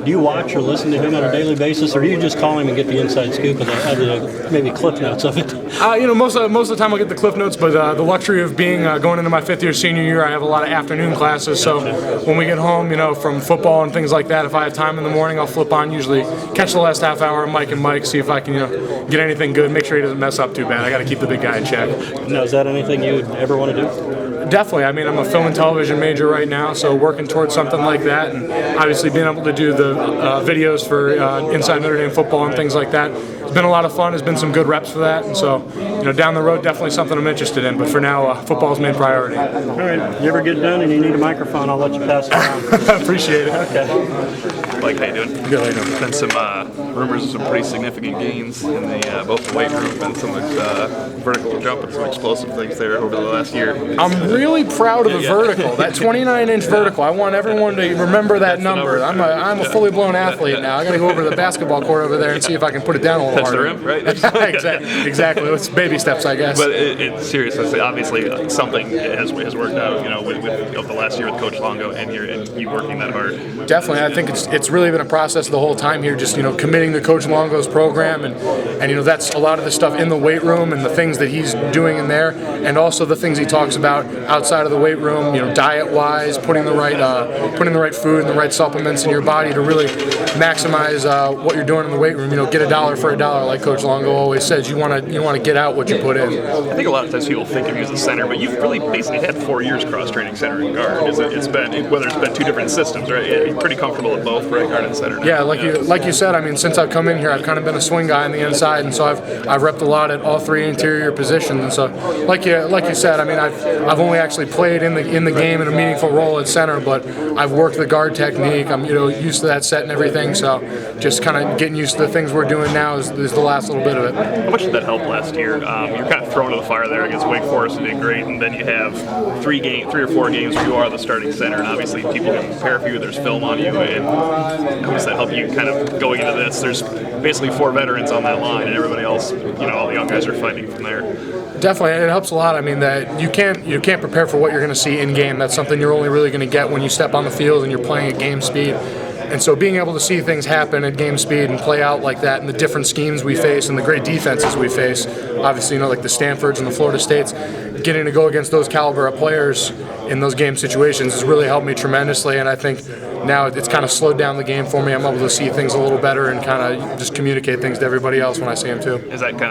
Do you watch or listen to him on a daily basis, or do you just call him and get the inside scoop of the maybe cliff notes of it? Most of the time I'll get the cliff notes, but the luxury of being going into my fifth year senior year, I have a lot of afternoon classes. So when we get home, from football and things like that, if I have time in the morning, I'll flip on, usually catch the last half hour of Mike and Mike, see if I can get anything good, make sure he doesn't mess up too bad. I got to keep the big guy in check. Now, is that anything you'd ever want to do? Definitely. I'm a film and television major right now, so working towards something like that, and obviously being able to do the videos for Inside Notre Dame football and things like that. It's been a lot of fun. There's been some good reps for that, and so down the road, definitely something I'm interested in. But for now, football's main priority. All right. You ever get done and you need a microphone, I'll let you pass it around. Appreciate it. Okay. Mike, how you doing? Good. How you doing? There's been some rumors of some pretty significant gains in the both the weight room and some vertical jump and some explosive things there over the last year. I'm really proud of the vertical, that 29-inch vertical. I want everyone to remember that number. I'm a fully blown athlete now. I got to go over to the basketball court over there and see if I can put it down a little Touch the harder. rim, right? Exactly. It's baby steps, I guess. But it's serious. Obviously, something has worked out. With the last year with Coach Longo and you working that hard. Definitely, I think it's really been a process the whole time here. Just committing to Coach Longo's program, and that's a lot of the stuff in the weight room and the things that he's doing in there, and also the things he talks about outside of the weight room. Diet-wise, putting the right food and the right supplements in your body to really maximize what you're doing in the weight room. Get a dollar for a dollar, like Coach Longo always says. You want to get out what you put in. I think a lot of times people think of you as a center, but you've really basically had 4 years cross-training center and guard. It's been two different systems, right? You're pretty comfortable at both, right, guard and center now. Yeah, like you said, since I've come in here, I've kind of been a swing guy on the inside, and so I've repped a lot at all three interior positions. And so, like you said, I've only actually played in the game in a meaningful role at center, but I've worked the guard technique. I'm used to that set and everything. So, just kind of getting used to the things we're doing now is the last little bit of it. How much did that help last year? You're kind of thrown to the fire there against Wake Forest and did great, and then you have 3 or 4 games where you are the starting center, and obviously people can prepare for you. There's film on you, and how does that help you kind of going into this? There's basically 4 veterans on that line, and everybody else, all the young guys are fighting from there. Definitely, it helps a lot. That you can't prepare for what you're going to see in game. That's something you're only really going to get when you step on the field and you're playing at game speed. And so being able to see things happen at game speed and play out like that and the different schemes we face and the great defenses we face, obviously, like the Stanfords and the Florida States, getting to go against those caliber of players in those game situations has really helped me tremendously. And I think now it's kind of slowed down the game for me. I'm able to see things a little better and kind of just communicate things to everybody else when I see them too. Is that kind